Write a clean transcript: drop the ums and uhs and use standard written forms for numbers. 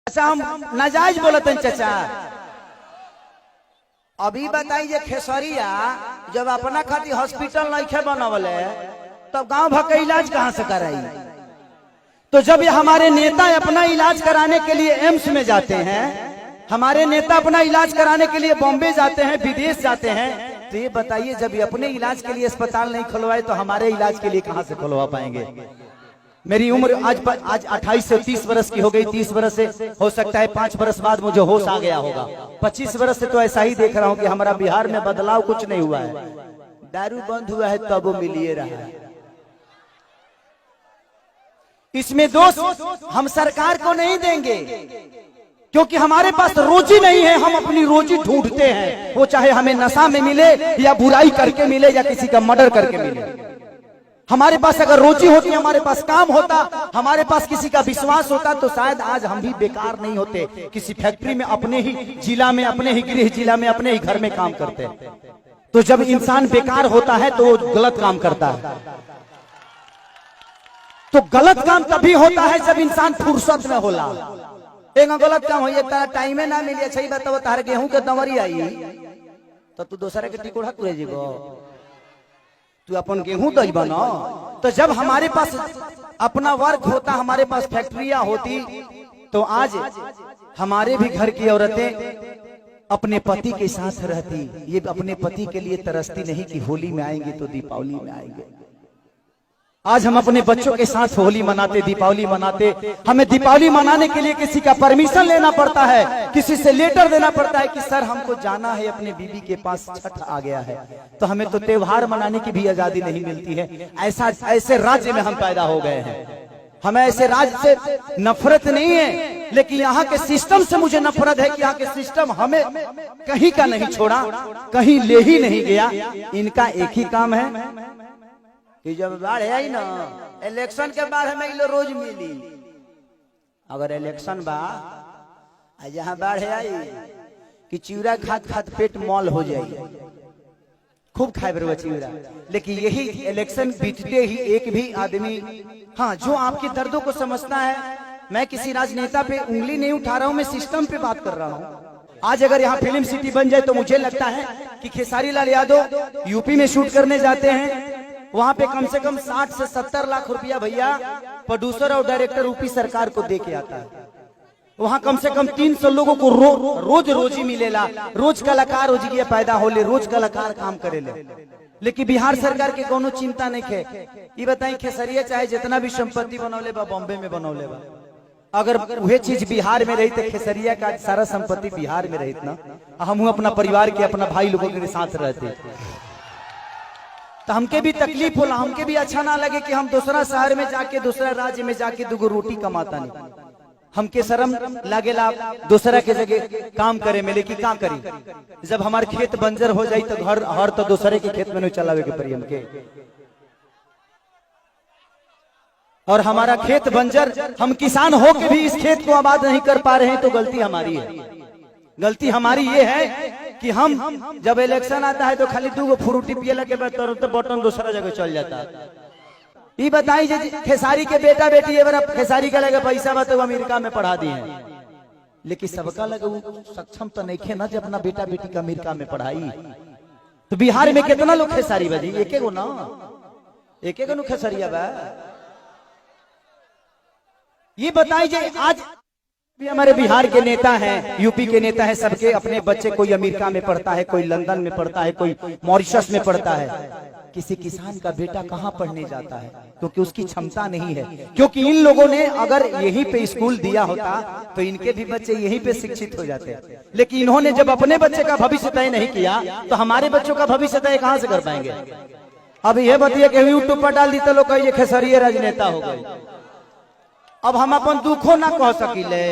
अच्छा हम नाजायज बोलते हैं चाचा। अभी बताइए खेसरिया जब अपना खातिर हॉस्पिटल नहीं बनवले तब गांव भर का इलाज कहां से कराई। तो जब ये हमारे नेता अपना इलाज कराने के लिए एम्स में जाते हैं, हमारे नेता अपना इलाज कराने के लिए बॉम्बे जाते हैं, विदेश जाते हैं, तो ये बताइए जब ये अपने इलाज के लिए अस्पताल नहीं खुलवाए तो हमारे इलाज के लिए कहां से खुलवा पाएंगे। मेरी उम्र आज 28 से 30 वर्ष की हो गई। 30 वर्ष से हो सकता है 5 वर्ष बाद मुझे होश आ गया होगा। 25 वर्ष से तो ऐसा ही देख रहा हूं कि हमारा बिहार में बदलाव कुछ नहीं हुआ है। दारू बंद हुआ है तब वो मिलिए रहा है। इसमें दोष हम सरकार को नहीं देंगे क्योंकि हमारे पास रोजी नहीं है। हम अपनी रोजी ढूंढते हैं, वो चाहे हमें नशा में मिले या बुराई करके मिले या किसी का मर्डर करके मिले। हमारे पास अगर रोजी होती, हमारे पास काम होता, हमारे पास किसी का विश्वास होता तो शायद आज हम भी बेकार नहीं होते। किसी फैक्ट्री में अपने ही जिला में, अपने ही गृह जिला में, अपने ही घर में काम करते। तो जब इंसान बेकार होता है तो वो गलत काम करता है। तो गलत काम तभी होता है जब इंसान फुर्सत में होला। एक गलत काम हो तारा टाइम ना मिले, सही बताओ तार गेहूं के दवरी आई तो तू दूसरे के टिकोड़ा तुरे जीवो, तू अपन गेहूं दही बना। तो जब हमारे पास अपना वर्क होता, हमारे पास फैक्ट्रियां होती, तो आज हमारे भी घर की औरतें अपने पति के साथ रहती। ये अपने पति के लिए तरसती नहीं कि होली में आएंगे तो दीपावली में आएंगे। आज हम अपने बच्चों के साथ होली मनाते, दीपावली मनाते। हमें दीपावली मनाने के लिए किसी का परमिशन लेना पड़ता है, किसी से लेटर देना पड़ता है कि सर हमको जाना है अपने बीबी के पास, छठ आ गया है। तो हमें तो त्योहार मनाने की भी आजादी नहीं मिलती है। ऐसे राज्य में हम पैदा हो गए हैं। हमें ऐसे राज्य से नफरत नहीं है, लेकिन यहाँ के सिस्टम से मुझे नफरत है कि यहाँ के सिस्टम हमें कहीं का नहीं छोड़ा, कहीं ले ही नहीं गया। इनका एक ही काम है कि जब बाढ़ आई ना, इलेक्शन के बाद हमें लो रोज मिली। अगर इलेक्शन बा जहाँ बाढ़ आई कि चिवड़ा खात खात पेट मॉल हो जाए, खूब खाए बरुआ चिवड़ा। लेकिन यही इलेक्शन बीतते ही एक भी आदमी, हाँ, जो आपके दर्दों को समझता है। मैं किसी राजनेता पे उंगली नहीं उठा रहा हूं, मैं सिस्टम पे बात कर रहा हूं। आज अगर यहाँ फिल्म सिटी बन जाए तो मुझे लगता है कि खेसारी लाल यादव यूपी में शूट करने जाते हैं, वहां पे कम से कम 60 से 70 लाख रुपया भैया प्रोड्यूसर और डायरेक्टर यूपी सरकार को दे के आता है। वहां कम से कम 300 लोगों को रोज रोजी मिलेला। रोज कलाकार रोजी पैदा होले, रोज कलाकार काम करेले। लेकिन बिहार सरकार के कोनो चिंता नहीं है। ये बताई खेसरिया चाहे जितना भी संपत्ति बनौले बा बॉम्बे में बनौले बा, अगर वह चीज बिहार में रही तो खेसरिया का सारा संपत्ति बिहार में रही ना, हम अपना परिवार के, अपना भाई लोगों के साथ रहते। तो हमके भी तकलीफ होला, हमके भी अच्छा ना लगे कि हम दूसरा शहर में जाके, दूसरा राज्य में जाके दुगो रोटी कमाता नहीं। हमके शर्म लागेला दूसरा के जगह काम करे में, लेकिन क्या करी जब हमारे खेत बंजर हो जाई तो घर हर तो दूसरे के खेत में नहीं चलावे के पड़ी हमके। और हमारा खेत बंजर, हम किसान हो के भी इस खेत को आबाद नहीं कर पा रहे हैं, तो गलती हमारी है। गलती हमारी ये है कि हम जब इलेक्शन आता है तो खाली 2 फ्रूटी पियला के बाद तो बटन दूसरा जगह चल जाता है। ये बताई खेसारी के बेटा बेटी खेसारी का लगे पैसा बा तो अमेरिका में पढ़ा दिए, लेकिन सबका लगे वो सक्षम तो नहीं खे ना जब अपना बेटा बेटी का अमेरिका में पढ़ाई। तो बिहार में कितना लोग खेसारी बजी, एक गो ना, एक खेसरिया बा। ये बताइए आज भी हमारे बिहार के नेता हैं, यूपी के नेता हैं, सबके अपने बच्चे, कोई अमेरिका में पढ़ता है, कोई लंदन में पढ़ता है, कोई मॉरिशस में पढ़ता है। किसी किसान का बेटा कहाँ पढ़ने जाता है क्योंकि उसकी क्षमता नहीं है। क्योंकि इन लोगों ने अगर यहीं पे स्कूल दिया होता तो इनके भी बच्चे यहीं पे शिक्षित हो जाते। लेकिन इन्होंने जब अपने बच्चे का भविष्य तय नहीं किया तो हमारे बच्चों का भविष्य तय कहाँ से कर पाएंगे। अब यह बताइए कि यूट्यूब पर डाल दी तो लोग कहिए खेसरिया राजनेता हो गए। अब हम अपन दुखों ना कह सकिले।